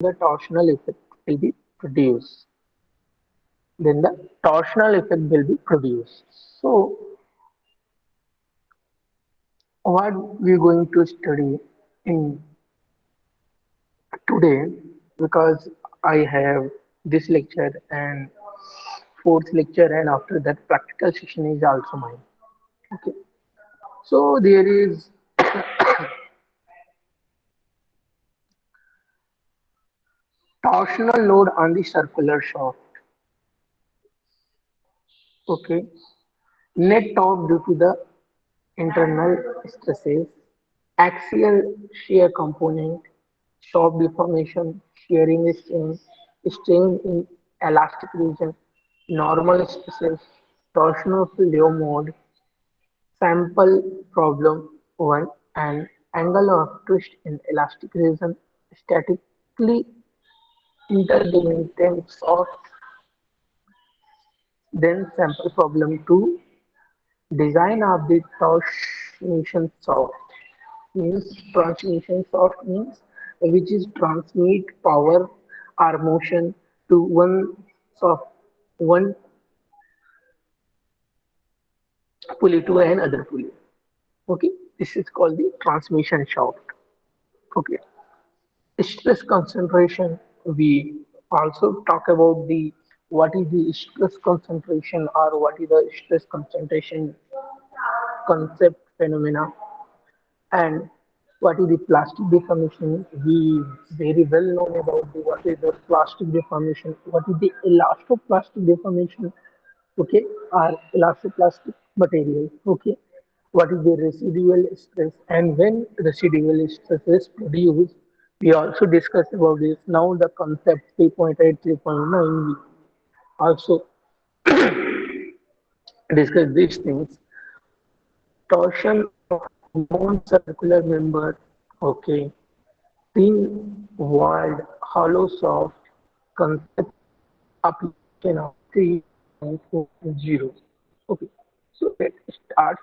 the torsional effect will be produced. Then the torsional effect will be produced. So what we're going to study in today, because I have this lecture and fourth lecture, and after that practical session is also mine. Okay. So there is torsional load on the circular shaft. Okay. Net torque due to the internal stresses, axial shear component, shaft deformation, shearing strain, strain in elastic region, normal stresses, torsional flow mode, sample problem 1, and angle of twist in elastic region, statically interdeterminate soft, then sample problem 2, design of the transmission soft. Means transmission soft means which is transmit power or motion to soft one pulley to another pulley. Okay, this is called the transmission shaft. Okay, stress concentration. We also talk about the what is the stress concentration or what is the stress concentration concept phenomena, and what is the plastic deformation. We very well known about the what is the plastic deformation, what is the elastoplastic deformation, okay, or elastoplastic material, okay, what is the residual stress, and when residual stress is produced, we also discuss about this. Now the concept 3.8, 3.9, we also discuss these things. Torsion of non-circular member, okay, thin walled hollow soft concept application of 3.40. Okay, so let's start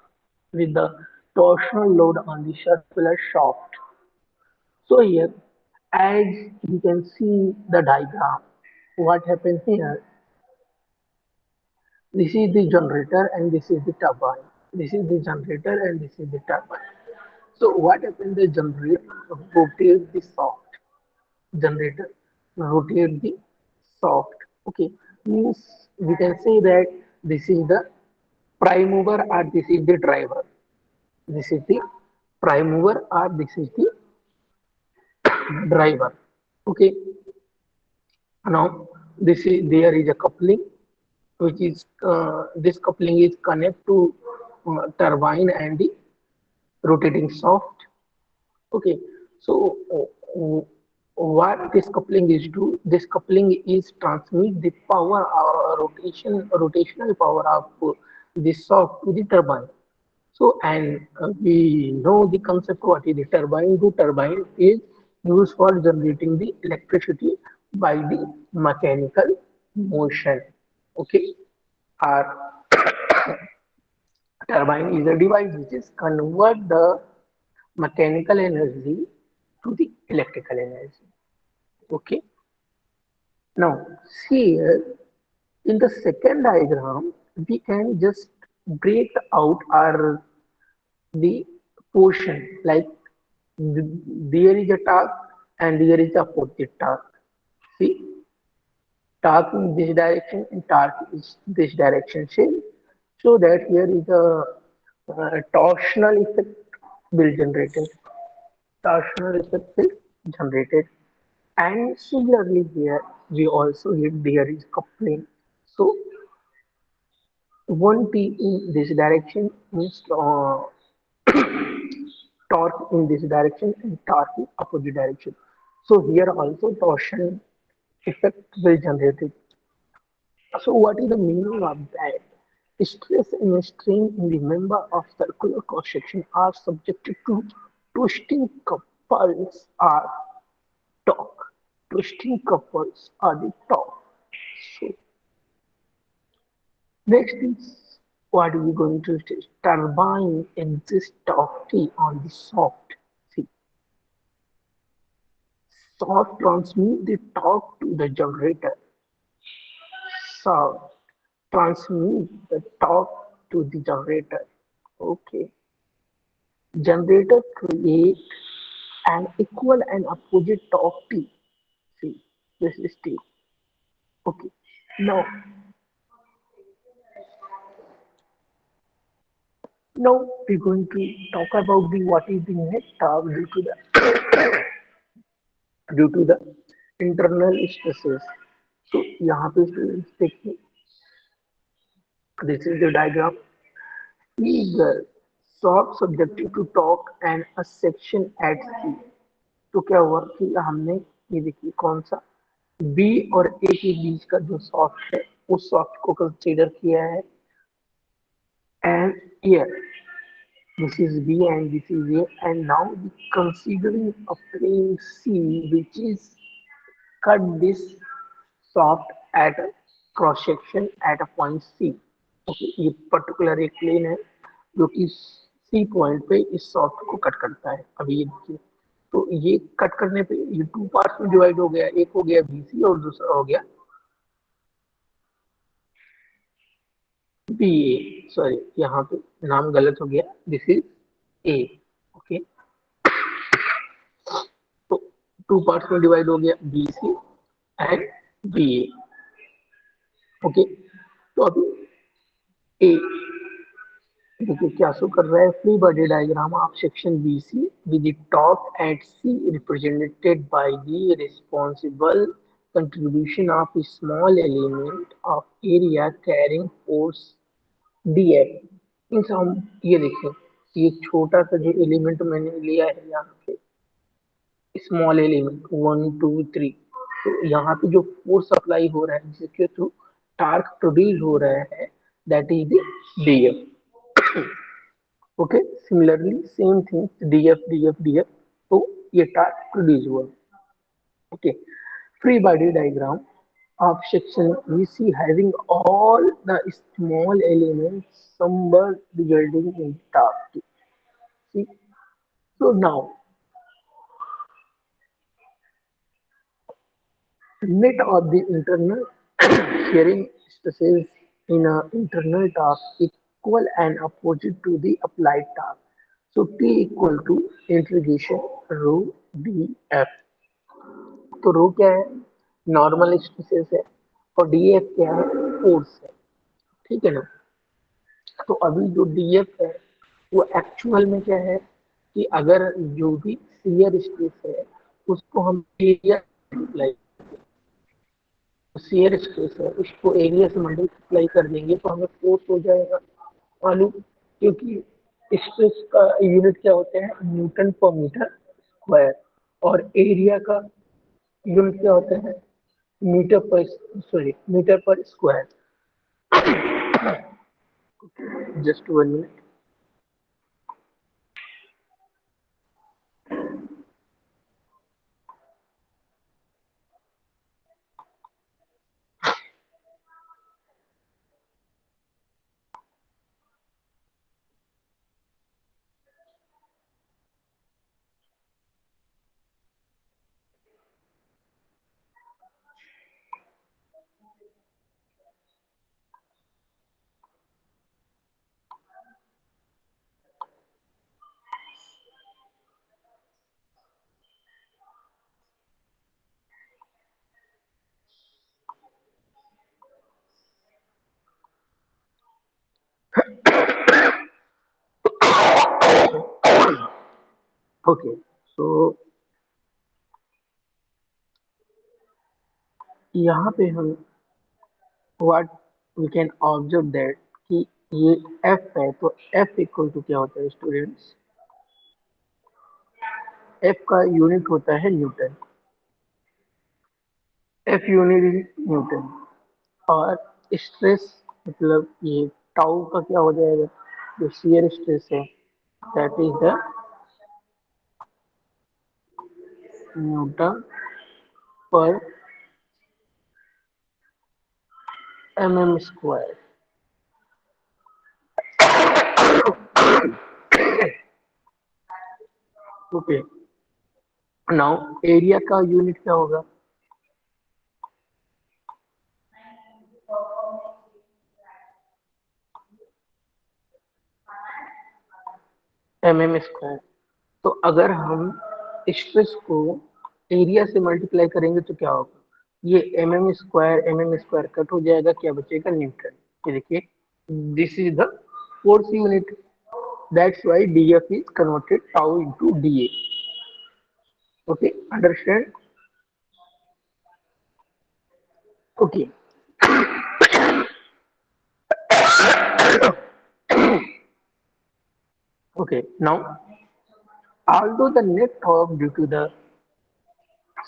with the torsional load on the circular shaft. So here, as you can see the diagram, what happens here, this is the generator and this is the turbine. This is the generator and this is the turbine. So what happens, the generator rotates the shaft, generator rotate the soft, okay, means we can say that this is the prime mover or this is the driver, this is the prime mover or this is the driver, okay. Now this is, there is a coupling which is this coupling is connect to turbine and the rotating shaft. Okay, so what this coupling is do? This coupling is transmit the power or rotational power of this shaft to the turbine. So, and we know the concept what is the turbine. The turbine is used for generating the electricity by the mechanical motion. Okay, our turbine is a device which is convert the mechanical energy to the electrical energy. Okay. Now, see here in the second diagram, we can just break out our the portion like there is a torque and there is a opposite torque. See, torque in this direction and torque is this direction. Same. So that here is a torsional effect will generated. Torsional effect will generated. And similarly here, we also hit there is coupling. So one T in this direction means torque in this direction and torque in opposite direction. So here also torsion effect will generate it. So what is the meaning of that? Stress and strain in the member of circular cross section are subjected to twisting couples or torque. Twisting couples are the torque. So next is what we going to say. Turbine exists of T on the soft. See, Soft transmit the torque to the generator. Soft transmit the torque to the generator. Okay. Generator create an equal and opposite torque T. See, this is T. Okay. Now, now we're going to talk about the what is the net torque due to the internal stresses. So यहाँ पे students देखिए, this is the diagram. Figure short subjective to torque and a section at C. तो क्या हुआ कि हमने ये देखिए कौन सा बी और ए के बीच का जो सॉफ्ट है उस सॉफ्ट को कंसीडर किया है and here this is B and this is A, and now considering a plane C which is cut this soft at a cross section at a point C. Okay, ये particular एक plane है जो कि C point पे इस soft को cut करता है। अभी ये देखिए, तो ये कट करने पे ये टू पार्ट्स में डिवाइड हो गया, एक हो गया बीसी और दूसरा हो गया बी ए। सॉरी, यहाँ पे नाम गलत हो गया, दिस इज ए। ओके, तो टू पार्ट्स में डिवाइड हो गया B C and B A. Okay, तो अभी ए देखिए क्या शो कर रहा है, free body diagram of section B C with the top at C represented by the responsible contribution of small element of area carrying force D F. इन हम ये देखिए, ये छोटा सा जो एलिमेंट मैंने लिया है यहाँ पे, स्मॉल एलिमेंट 1 2 3, तो यहाँ पे जो फोर्स अप्लाई हो रहा है जिसके थ्रू टार्क प्रोड्यूस हो रहा है that is the DF. Okay, similarly same thing DF DF DF, तो ये टार्क प्रोड्यूस हुआ। Okay, free body diagram of section we see having all the small elements somewhere resulting in task. See, so now net of the internal shearing stresses in a internal task equal and opposite to the applied task. So T equal to integration rho df. तो रो क्या है, normal stresses है, और DF क्या है, force है। ठीक है ना। तो अभी जो डीएफ है वो एक्चुअल में क्या है कि अगर जो भी शियर स्ट्रेस है उसको हम एरिया मल्टीप्लाई, शियर स्ट्रेस है उसको एरिया से मल्टीप्लाई कर देंगे तो हमें फोर्स हो जाएगा मालूम, क्योंकि स्ट्रेस का यूनिट क्या होते हैं, न्यूटन पर मीटर स्क्वायर, और एरिया का यूनिट क्या होता है, metre per, sorry metre per square. Just 1 minute. Okay, so यहाँ पे हम what we can observe that कि ये एफ है, तो एफ इक्वल टू क्या होता है स्टूडेंट्स, एफ का यूनिट होता है newton, F unit is newton, और स्ट्रेस मतलब ये टाउ का क्या हो जाएगा, जो शियर स्ट्रेस है that is the newton per M square. Okay, now area का यूनिट क्या होगा? mm²। तो अगर हम स्ट्रेस को एरिया से मल्टीप्लाई करेंगे तो क्या होगा? ये mm² कट हो जाएगा, क्या बचेगा? न्यूटन। ये देखिए, this is the force unit, that's why df is converted tau into da। Okay, understand? Okay, okay, now although the net torque due to the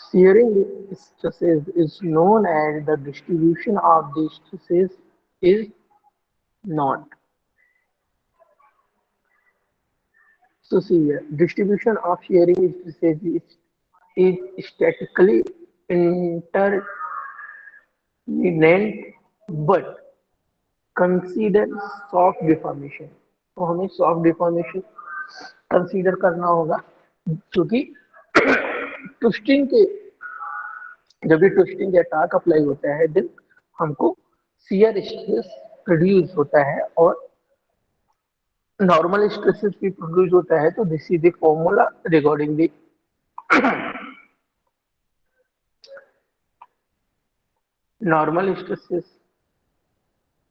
shearing stresses is known, as the distribution of these stresses is not. So see here, distribution of shearing stresses is statically indeterminate, but consider soft deformation। तो हमें soft deformation consider करना होगा, क्योंकि twisting के, जब भी twisting या torque apply होता है देन हमको शियर स्ट्रेस प्रोड्यूस होता है और नॉर्मल स्ट्रेसेस भी प्रोड्यूस होता है। तो this is the formula regarding the normal stresses.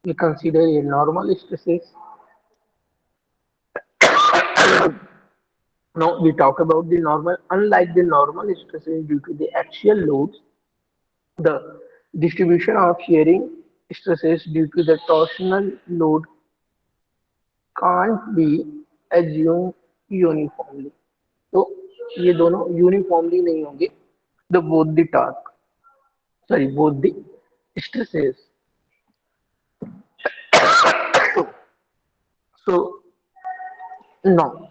We consider a normal stresses. Now we talk about the normal. Unlike the normal stresses due to the axial loads, the distribution of shearing stresses due to the torsional load can't be assumed uniformly। तो ये दोनों uniformly नहीं होंगे। The both the torque, sorry, both the stresses। So now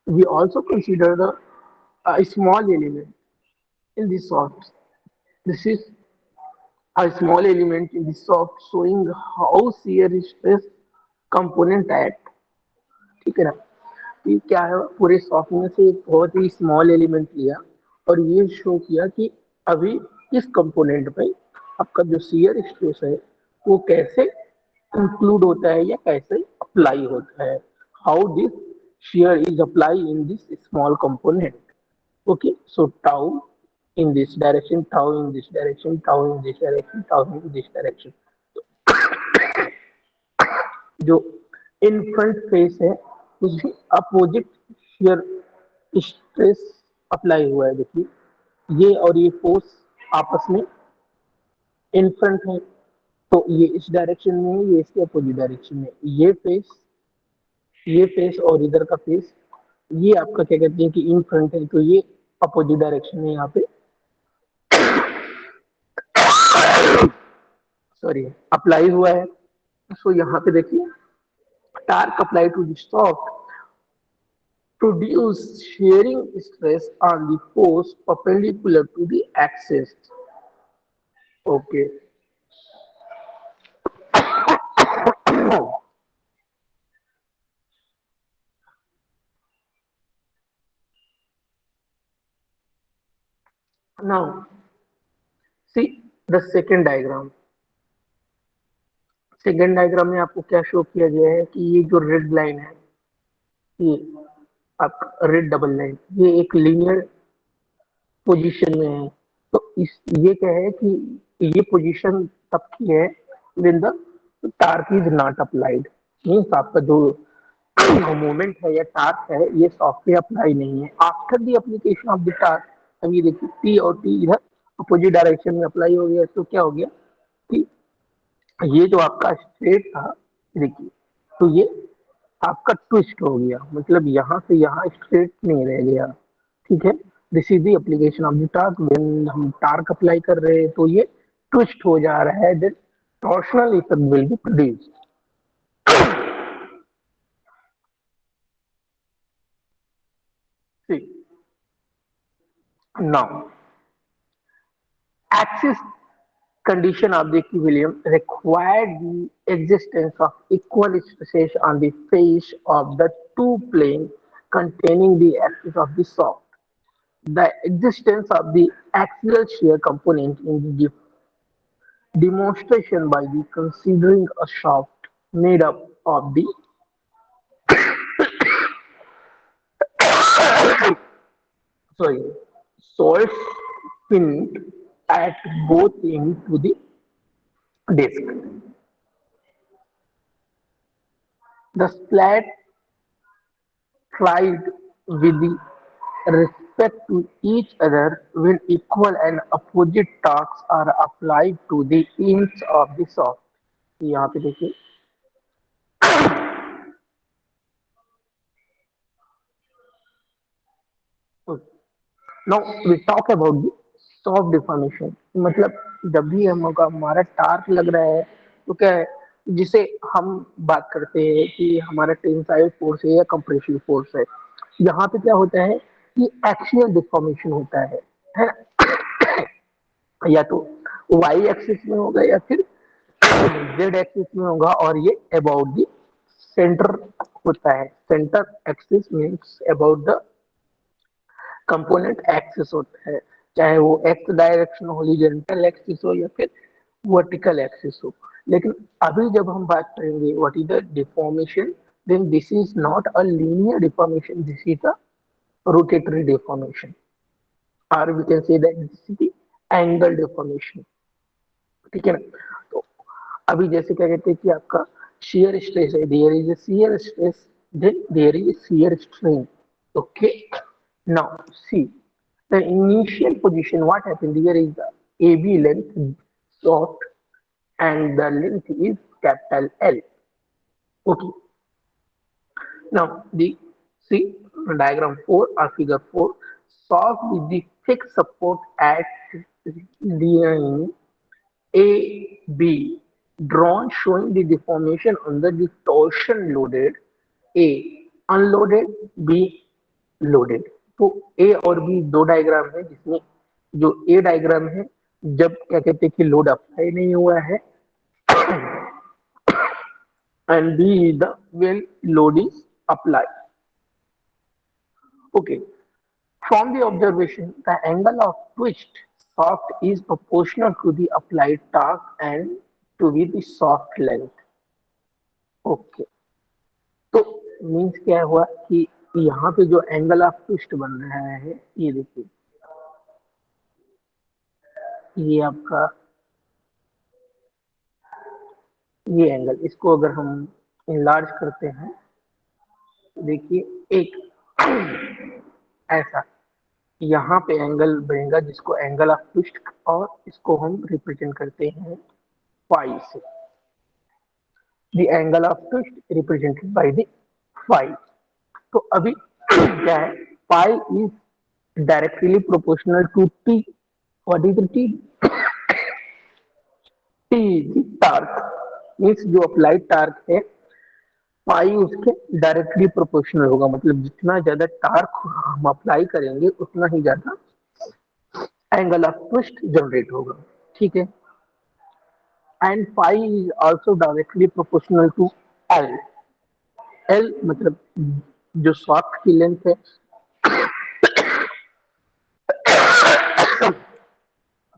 we also consider the a small element in the soft. This is a small element in the soft showing how shear stress component act। ठीक है ना? ये क्या है, पूरे soft में से एक बहुत ही स्मॉल एलिमेंट लिया और ये शो किया कि अभी इस कंपोनेंट पे आपका जो शियर स्ट्रेस है वो कैसे इंक्लूड होता है या कैसे अप्लाई होता है, how this shear is apply in this small component. Okay, so tau in this direction, tau in this direction, tau in this direction, tau in this direction। जो इन फ्रंट फेस है उसकी opposite shear stress apply हुआ है। देखिए, ये और ये force आपस में इन फ्रंट है, तो ये इस डायरेक्शन में है, ये इसके अपोजिट डायरेक्शन में। ये फेस और इधर का फेस, ये आपका क्या कहते हैं कि इन फ्रंट है, तो ये अपोजिट डायरेक्शन में यहाँ पे सॉरी अप्लाई हुआ है। सो यहाँ पे देखिए, torque apply to the shaft produce shearing stress on the force perpendicular to the axis। Okay, now see the second diagram। Second diagram में आपको क्या शो किया गया है कि ये जो रेड लाइन है, ये आपका रेड डबल लाइन, ये एक लीनियर पोजीशन में है। तो इस ये क्या है कि ये पोजीशन तब की है when the torque is not applied. Means आपका जो मूवमेंट है या टास्क है ये सॉफ्टवेयर अप्लाई नहीं है। After the application of the task, अब ये देखिए टी और टी इधर अपोजिट डायरेक्शन में अप्लाई हो गया, तो क्या हो गया कि ये जो आपका स्ट्रेट था, देखिए, तो ये आपका ट्विस्ट हो गया, मतलब यहाँ से यहाँ स्ट्रेट नहीं रह गया। ठीक है, this is the application of the task. When हम टार्क अप्लाई कर रहे हैं तो ये ट्विस्ट हो जा रहा है, then torsional effect will be produced. Now axis condition of the equilibrium required the existence of equal stresses on the face of the two planes containing the axis of the soft। The existence of the axial shear component in the demonstration by the considering a shaft made up of the sorry source pinned at both ends to the disc. The splat tried with the respect to each other when equal and opposite torques are applied to the ends of the shaft. यहाँ पे देखिए. Now we talk about the soft deformation. मतलब जब भी हम हमारा torque लग रहा है तो क्या है जिसे हम बात करते हैं कि हमारा टेंसाइल फोर्स है या कंप्रेसिव फोर्स है. यहाँ पे क्या होता है कि एक्सियल डिफॉर्मेशन होता है ना. या तो वाई एक्सिस में होगा या फिर जेड एक्सिस में होगा और ये अबाउट द सेंटर होता है. Centre axis means about the component axis होता है. चाहे वो एक्स डायरेक्शन हॉरिजॉन्टल एक्सिस हो या फिर वर्टिकल एक्सिस हो. लेकिन अभी जब हम बात करेंगे what is the deformation, then this is not a linear deformation, this is a rotatory deformation, और we can say that this is the angle deformation. ठीक है ना. तो अभी जैसे क्या कहते हैं कि आपका shear stress है, there is a shear stress, then there is shear strain. Okay, now see the initial position. What happened here is the AB length short and the length is capital L. Okay, now the see diagram 4 or figure 4, soft with the thick support at line A, B drawn showing the deformation under the torsion loaded, A unloaded, B loaded. तो ए और B दो diagram है जिसमें जो ए diagram है जब क्या कहते हैं कि लोड अप्लाई नहीं हुआ है and B is the when load is apply. Okay, from the observation the angle of twist shaft is proportional to the applied torque and to be the shaft length. Okay, तो means क्या हुआ कि यहाँ पे जो angle of twist बन रहा है ये देखिए, ये आपका ये एंगल, इसको अगर हम इनलार्ज करते हैं तो देखिए एक ऐसा यहाँ पे एंगल बनेगा जिसको एंगल ऑफ ट्विस्ट, और इसको हम रिप्रेजेंट करते हैं फाई से. The angle of twist represented by the phi. तो अभी क्या है, phi is directly proportional to T. What is the T? T torque means जो अप्लाइड टार्क है पाई उसके डायरेक्टली प्रोपोर्शनल होगा. मतलब जितना ज्यादा टार्क हम अप्लाई करेंगे उतना ही ज्यादा एंगल ऑफ ट्विस्ट जनरेट होगा. ठीक है. And phi is also directly proportional to L. L मतलब जो शाफ्ट की लेंथ है,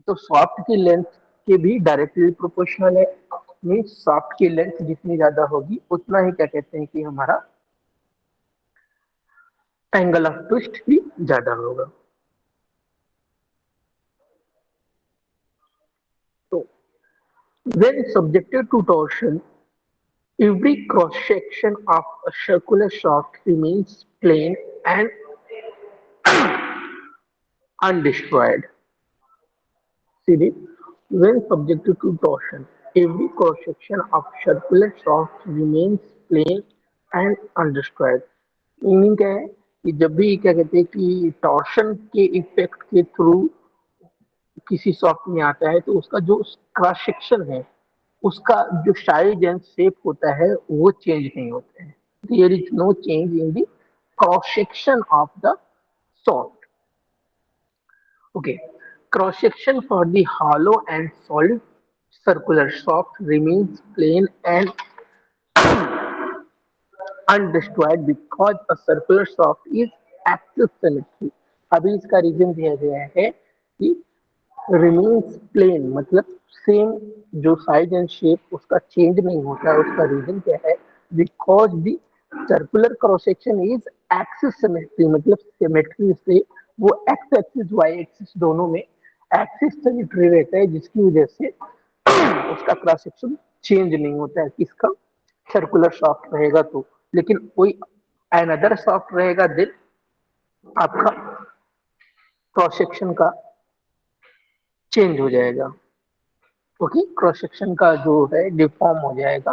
तो शाफ्ट की लेंथ के भी डायरेक्टली प्रोपोर्शनल है. मीन्स शाफ्ट की लेंथ जितनी ज्यादा होगी उतना ही क्या कहते हैं कि हमारा एंगल ऑफ ट्विस्ट भी ज्यादा होगा. तो when subjected to torsion, every cross-section of a circular shaft remains plain and undestroyed. See this? When subjected to torsion, every cross-section of circular shaft remains plain and undestroyed. Meaning क्या है कि जब भी क्या कहते हैं कि टॉर्शन के इफेक्ट के थ्रू किसी सॉफ्ट में आता है तो उसका जो क्रॉस सेक्शन है उसका जो साइज एंड शेप होता है वो चेंज नहीं होते हैं. There is no change in the cross section of the shaft. Okay, cross section for the hollow and solid circular shaft remains plain and undestroyed because a circular shaft is axis symmetry. अभी इसका reason दिया गया है कि remains plane, मतलब same जो size and shape उसका change नहीं होता है। उसका रीजन क्या है? Because the circular cross section is axis symmetry, मतलब सिमेट्री से वो एक्स एक्सिस वाई एक्सिस दोनों में एक्सिस सिमेट्री रहता है, जिसकी वजह से उसका क्रॉस सेक्शन चेंज नहीं होता है। किसका? सर्कुलर सॉफ्ट रहेगा तो। लेकिन कोई अनदर सॉफ्ट रहेगा देन आपका क्रॉस सेक्शन का चेंज हो जाएगा। ओके, क्रॉस सेक्शन का जो है डिफॉर्म हो जाएगा।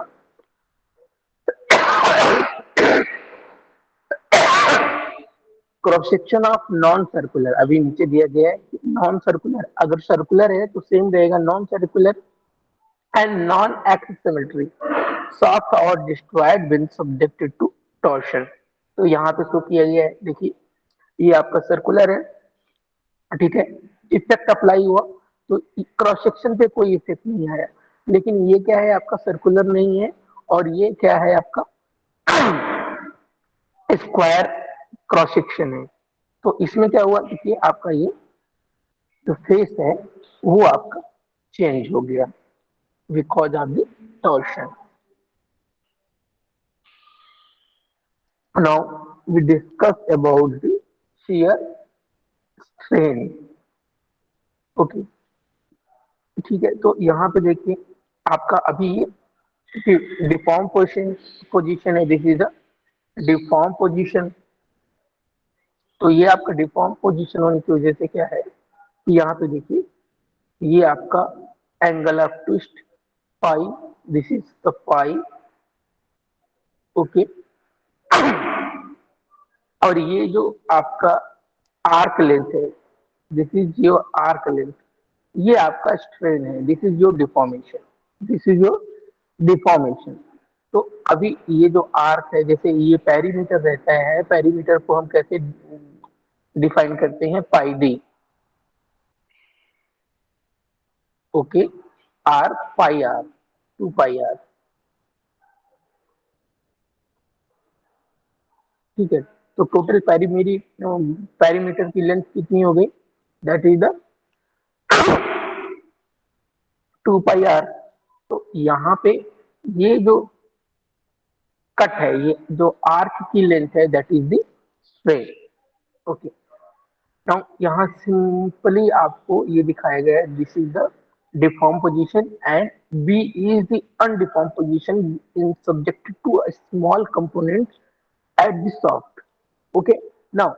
Cross section of non circular, अभी नीचे दिया गया है कि नॉन सर्कुलर, अगर सर्कुलर है तो सेम रहेगा, non circular and non axis symmetry soft और destroyed when subjected to torsion. तो यहाँ पे शो किया गया है, देखिए ये आपका सर्कुलर है, ठीक है, इफेक्ट अप्लाई हुआ तो क्रॉस सेक्शन पे कोई इफेक्ट नहीं आया। लेकिन ये क्या है? आपका सर्कुलर नहीं है, और ये क्या है? आपका स्क्वायर क्रॉस सेक्शन है। तो इसमें क्या हुआ? देखिए आपका ये जो फेस है वो आपका चेंज हो गया because of the torsion. Now we discuss about the shear strain। ओके, ठीक है, तो यहाँ पे देखिए आपका अभी डिफॉर्म पोजीशन है, this is a deform position. तो ये आपका डिफॉर्म पोजीशन होने की वजह से क्या है कि यहाँ पे देखिए ये आपका angle of twist pi, this is the pi. Okay, और ये जो आपका आर्क लेंथ है, this is your arc length, ये आपका स्ट्रेन है, this is your deformation, this is your deformation. तो अभी ये जो आर्क है, जैसे ये पेरीमीटर रहता है, पेरीमीटर को हम कैसे डिफाइन करते हैं? Pi D. Okay, R pi R, 2 pi R, ठीक है। तो टोटल पेरीमीटर की लेंथ कितनी हो गई? That is the 2 pi R. तो यहाँ पे ये जो कट है, ये जो आर्क की लेंथ है, that is the strain. Okay, now यहाँ सिंपली आपको ये दिखाया गया है, this is the deformed position and B is the undeformed position in subjected to a small component at the shaft. Okay, now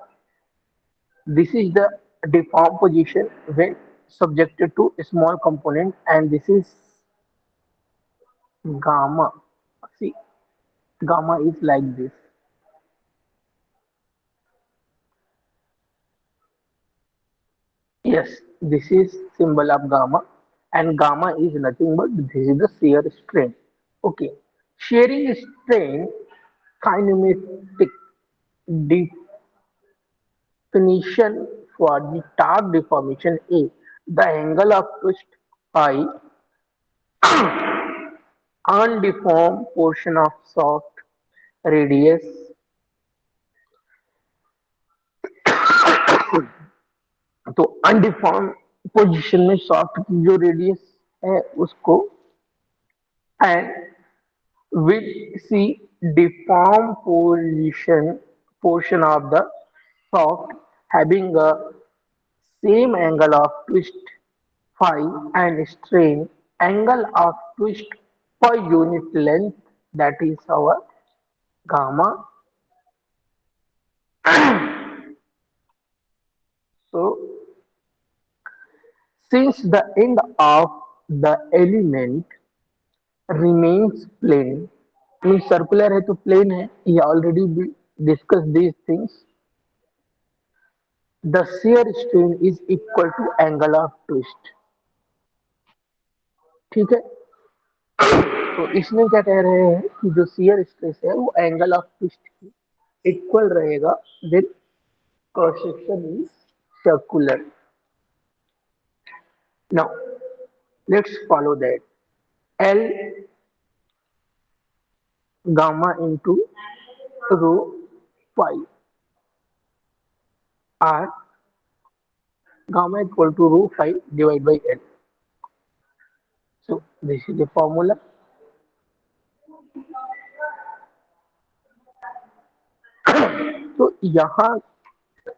this is the deformed position when subjected to a small component, and this is gamma. See, gamma is like this. Yes, this is symbol of gamma, and gamma is nothing but this is the shear strain. Okay, shearing strain kinematic definition for the Stark deformation A. The angle of twist phi, undeformed portion of soft radius, तो अनडिफॉर्म position में soft की जो radius है उसको, and with C deformed position portion of the shaft having a same angle of twist phi and strain angle of twist per unit length, that is our gamma. So since the end of the element remains plane, means circular है तो plane है, ये already we discussed these things, the shear strain is equal to angle of twist। ठीक है, तो इसमें क्या कह रहे हैं कि जो shear स्ट्रेस है वो एंगल ऑफ ट्विस्ट की इक्वल रहेगा, then cross section is circular. Now let's follow that, L gamma into rho pi R gamma equal to rho phi divided by L. So this is the formula. तो यहाँ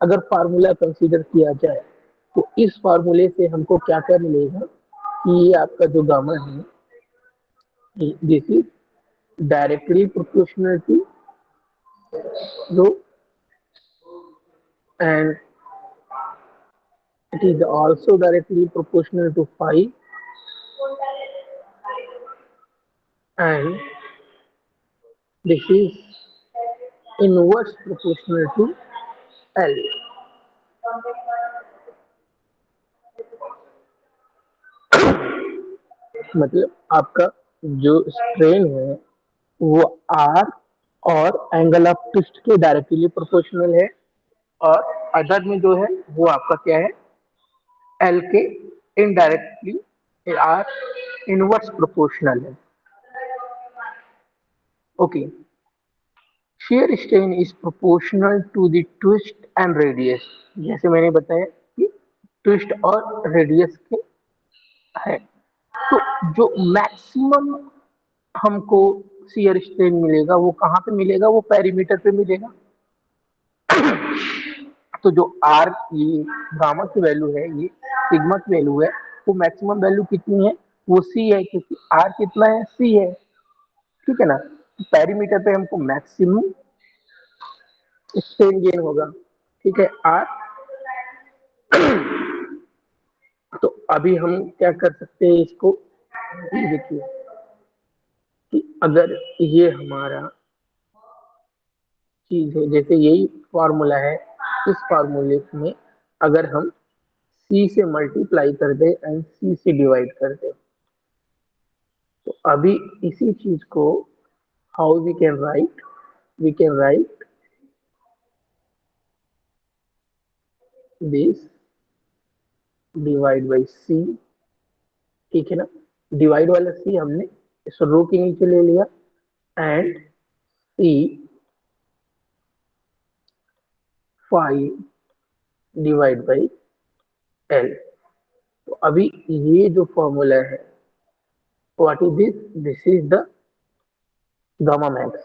अगर formula consider किया जाए तो इस फार्मूले से हमको क्या क्या मिलेगा कि ये आपका जो गामा है this is directly proportional to rho and it is also directly proportional to phi and this is inverse proportional to L. मतलब आपका जो स्ट्रेन है वो R और एंगल ऑफ ट्विस्ट के डायरेक्टली प्रोपोर्शनल है और अदर में जो है वो आपका क्या है L के इनडायरेक्टली आर इनवर्स प्रोपोर्शनल है. Okay. shear strain is proportional to the twist and radius. जैसे मैंने बताया कि ट्विस्ट और रेडियस के है. तो जो मैक्सिमम हमको shear strain मिलेगा वो कहाँ पे मिलेगा, वो पेरीमीटर पे मिलेगा. तो जो आर ये गामा की वैल्यू है, ये सिग्मा की वैल्यू है, वो मैक्सिमम वैल्यू कितनी है, वो सी है क्योंकि आर कितना है, सी है. ठीक है ना. पेरीमीटर पे हमको मैक्सिमम स्ट्रेन गेन होगा. ठीक है. आर. तो अभी हम क्या कर सकते हैं इसको देखिए कि अगर ये हमारा चीज है, जैसे यही फॉर्मूला है, इस फॉर्मूले में अगर हम सी से मल्टीप्लाई कर दे एंड सी से डिवाइड कर दे तो अभी इसी चीज को how we can write this divide by C. ठीक है ना. डिवाइड वाला सी हमने इस रो के नीचे ले लिया and C phi divide by L. तो अभी ये जो फॉर्मूला है what is this, this is the gamma max.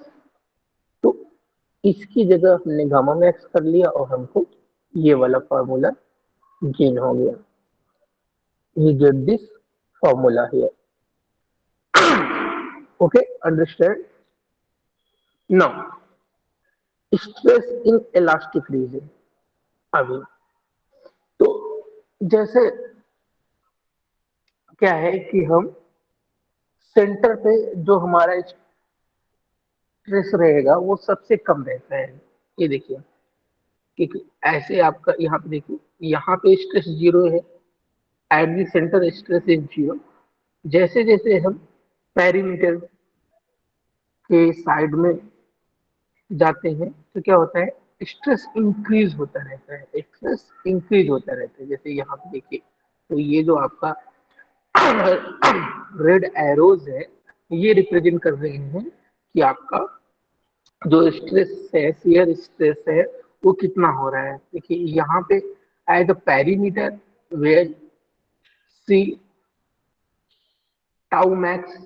तो इसकी जगह हमने गामा मैक्स कर लिया और हमको ये वाला फॉर्मूला गेन हो गया. We get this formula here. Okay, understand? Now, stress in elastic region. अभी तो जैसे क्या है कि हम सेंटर पे जो हमारा स्ट्रेस रहेगा वो सबसे कम रहता है. ये देखिए क्योंकि ऐसे आपका यहाँ पे देखिए, यहाँ पे स्ट्रेस जीरो है, eight the centre stress is zero. जैसे जैसे हम पेरीमीटर के साइड में जाते हैं तो क्या होता है, स्ट्रेस इंक्रीज होता रहता है, स्ट्रेस इंक्रीज होता रहता है. जैसे यहाँ पे देखिए तो ये जो आपका रेड एरोज है ये रिप्रेजेंट कर रहे हैं कि आपका जो स्ट्रेस है, शियर स्ट्रेस है, वो कितना हो रहा है. देखिए यहाँ पे as a perimeter where C tau max.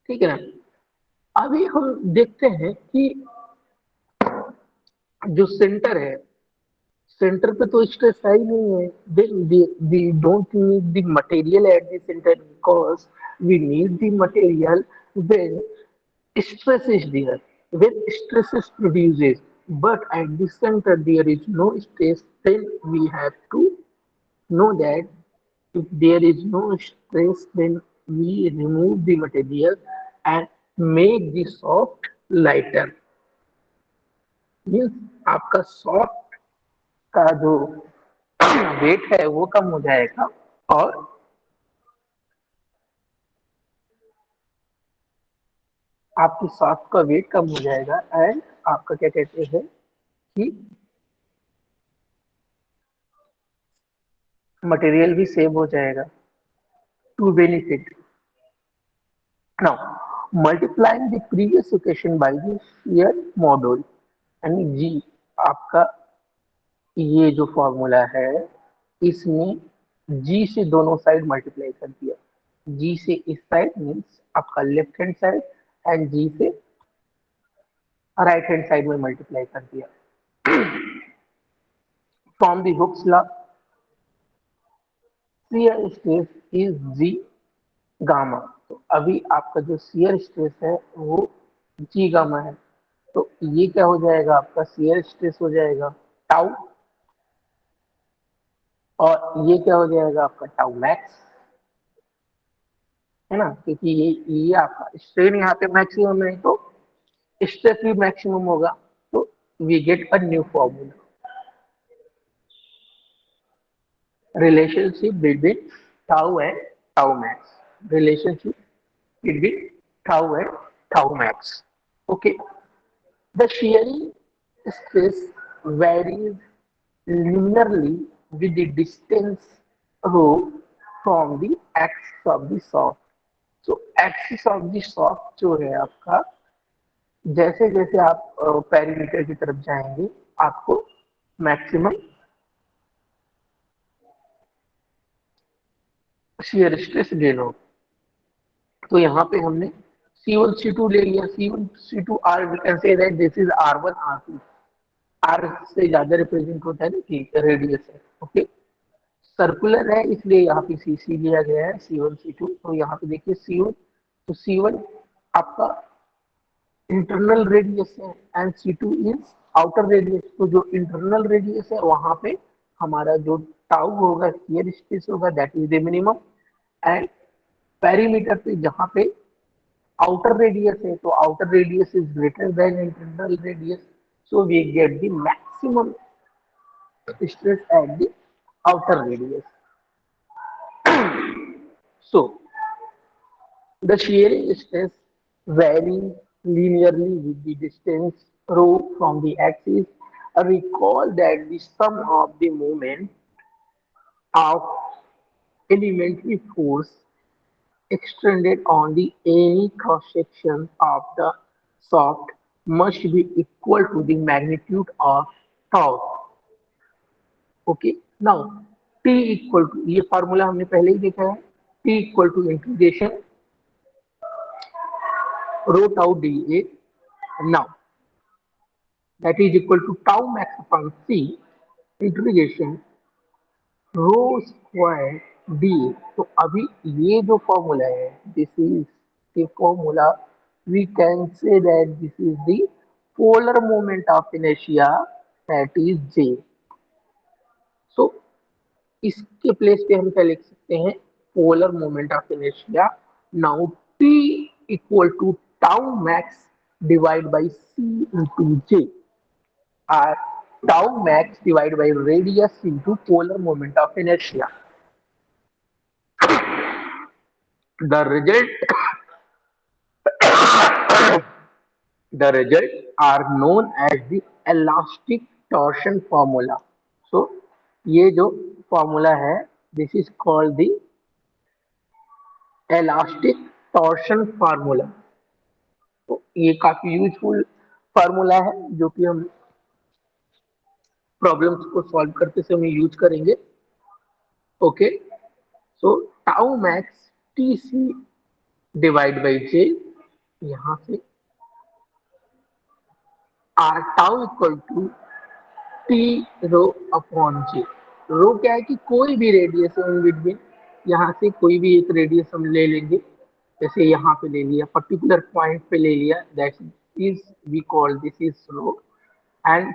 ठीक है ना. अभी हम देखते हैं कि जो सेंटर है, सेंटर पे तो स्ट्रेस है ही नहीं है. We don't need the material at the center because we need the material when stress is there, when stress is produces, but at the center there is no stress. Then we have to know that if there is no stress then we remove the material and make the soft lighter. Means आपका soft का जो wait है वो कम हो जाएगा और आपकी soft का वेट कम हो जाएगा एंड आपका क्या कहते हैं कि मटेरियल भी सेव हो जाएगा. To benefit. Now multiplying the previous equation by the shear modulus यानी जी आपका ये जो फॉर्मूला है इसने जी से दोनों साइड मल्टीप्लाई कर दिया। जी से इस साइड मीन्स आपका लेफ्ट हैंड साइड, एंड जी से राइट हैंड साइड में मल्टीप्लाई कर दिया। From the Hooke's law, shear stress is ji gamma. तो अभी आपका जो शियर स्ट्रेस है वो जी गामा है। तो ये क्या हो जाएगा, आपका शियर स्ट्रेस हो जाएगा टाउ, और ये क्या हो जाएगा आपका टाउ मैक्स, है ना, क्योंकि ये आपका स्ट्रेन यहाँ पे मैक्सिमम है तो स्ट्रेस भी मैक्सिमम होगा। तो we get a new formula, relationship between tau and tau max. Relationship between tau and tau max. Okay. The shearing stress varies linearly with the distance rho from the axis of the shaft. So axis of the shaft जो है आपका, जैसे जैसे आप perimeter की तरफ जाएंगे आपको मैक्सिमम shear स्ट्रेस गेन होगा। तो यहाँ पे हमने C1 C2 ले लिया, C1 C2 R, we can say that this is R1 R2। R से ज्यादा रिप्रेजेंट होता है ना कि रेडियस है। ओके, सर्कुलर है इसलिए यहाँ पे CC लिया गया है, C1 C2। तो यहाँ पे देखिए C1, तो C1 आपका इंटरनल रेडियस है and C2 is outer radius. तो जो इंटरनल रेडियस है वहां पे हमारा जो टाउ होगा, शियर स्ट्रेस होगा, that is the minimum. And perimeter पे जहाँ पे outer radius है तो outer radius is greater than internal radius, so we get the maximum stress at the outer radius. So the shearing stress varies linearly with the distance rho from the axis. Recall that the sum of the moment of elementary force extended on the any cross section of the shaft must be equal to the magnitude of tau. Okay, now T equal to, ये formula हमने पहले ही देखा है, T equal to integration rho tau D A, now that is equal to tau max upon C integration rho square D. तो अभी ये जो फॉर्मूला है, this is the formula, we can say that this is the polar moment of inertia, that is J. So इसके place पे हम क्या लिख सकते हैं, polar moment of inertia. Now T equal to tau max divide by C into J, or tau max divided by radius into polar moment of inertia. The result, the results are known as the elastic torsion formula. So ये जो formula है, this is called the elastic torsion formula. तो ये काफी useful formula है जो कि हम प्रॉब्लम्स को सॉल्व करते समय यूज करेंगे। Okay, so tau max T C divide by J, यहाँ से R tau equal to T rho upon J. Rho क्या है कि कोई भी रेडियस इन बिटवीन, यहाँ से कोई भी एक रेडियस हम ले लेंगे, जैसे यहाँ पे ले लिया, पर्टिकुलर पॉइंट पे ले लिया, that is we call this is rho. And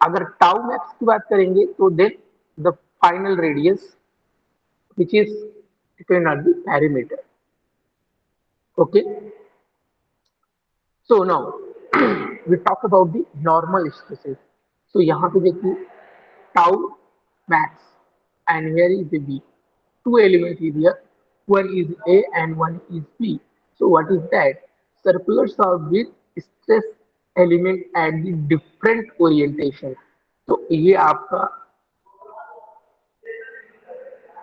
अगर टाउ मैक्स की बात करेंगे तो then the final radius which is depend on the perimeter. Okay, so now we talk about the normal stresses. So यहाँ पे देखिए tau max and here is the B. Two elements is here. One is A and one is B. So what is that? Circulars of the stress element at the different orientation. तो ये आपका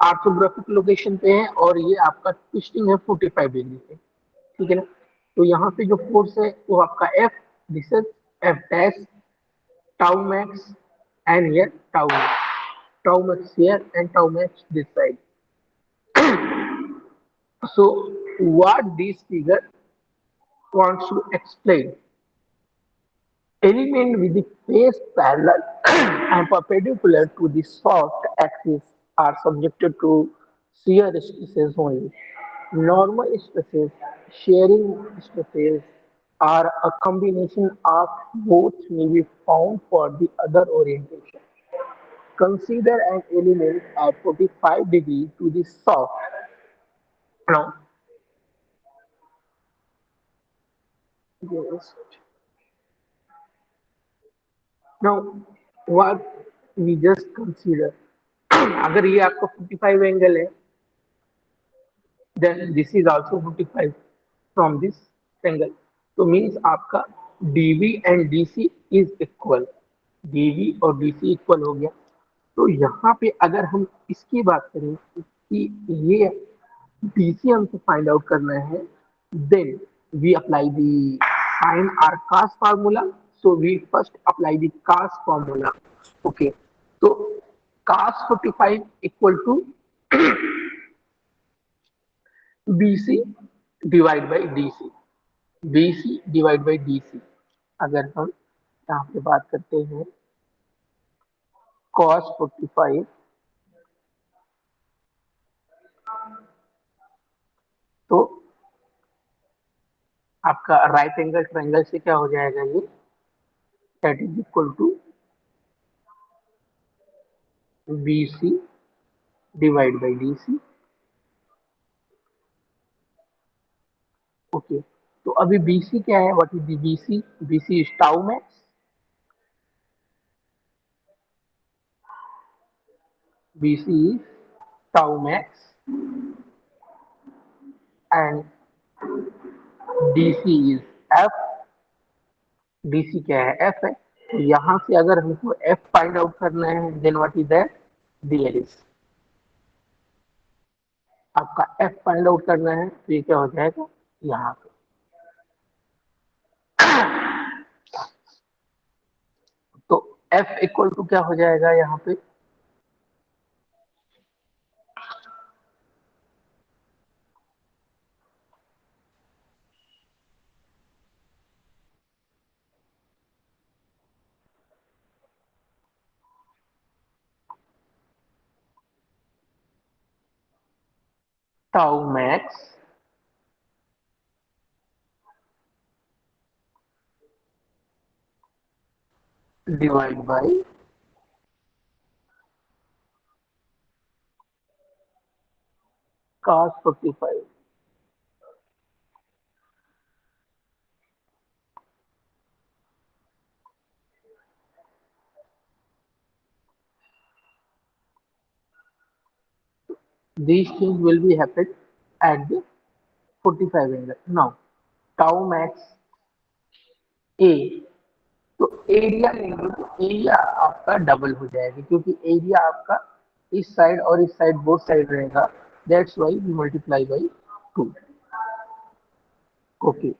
orthographic location पे है और ये आपका twisting है 45 degree पे, ठीक है ना। तो यहाँ पे जो फोर्स है वो आपका F, this is F dash tau max and here tau max. tau max here and tau max this side. So what this figure wants to explain, element with the face parallel and perpendicular to the soft axis are subjected to shear stresses only. Normal stresses, shearing stresses are a combination of both may be found for the other orientation. Consider an element at 45 degrees to the soft. Now, yes. Now, what we just consider, अगर ये आपका 45 angle है, then this is also 45 from this angle. तो means आपका dv and dc is equal. dv और dc equal हो गया. तो यहाँ पे अगर हम इसकी बात करें कि ये dc हमको फाइंड आउट करना है, then we apply the sine or cos formula. So we first apply the cos formula. Okay, so cos 45 equal to BC divide by DC. BC divide by DC. अगर हम यहाँ पे बात करते हैं cos 45, तो आपका राइट एंगल ट्रायंगल से क्या हो जाएगा, ये that is equal to BC divide by DC. Okay, तो अभी BC क्या है, what is the BC? BC is tau max. BC is tau max and DC is F. DC क्या है, F है. तो यहाँ से अगर हमको F फाइंड आउट करना है, then what is that, DLS. आपका F फाइंड आउट करना है तो ये क्या हो जाएगा यहाँ पे. तो F इक्वल टू क्या हो जाएगा यहाँ पे, tau max divide by cos 45. These things will be happen at the 45 angle. Now tau max A, तो एरिया लेंगे तो एरिया आपका डबल हो जाएगा, क्योंकि एरिया आपका इस साइड और इस साइड बोथ साइड रहेगा. That's why we multiply by 2. Okay,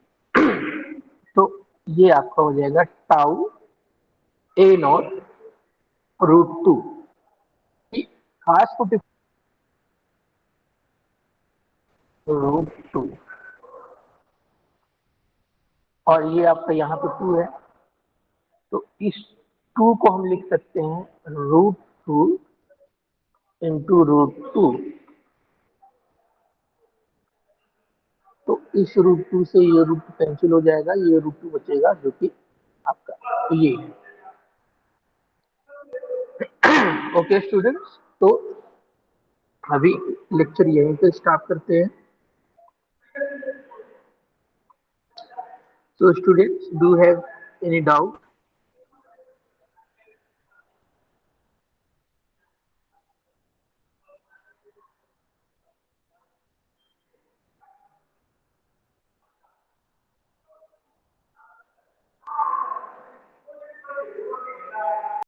तो ये आपका हो जाएगा टाउ ए नॉट √2 खास √2, और ये आपका यहाँ पे 2 है. तो इस 2 को हम लिख सकते हैं √2 इंटू √2. तो इस √2 से ये √2 कैंसिल हो जाएगा, ये √2 बचेगा जो कि आपका ये है. ओके स्टूडेंट्स, तो अभी लेक्चर यहीं पे स्टार्ट करते हैं. So students, do you have any doubt?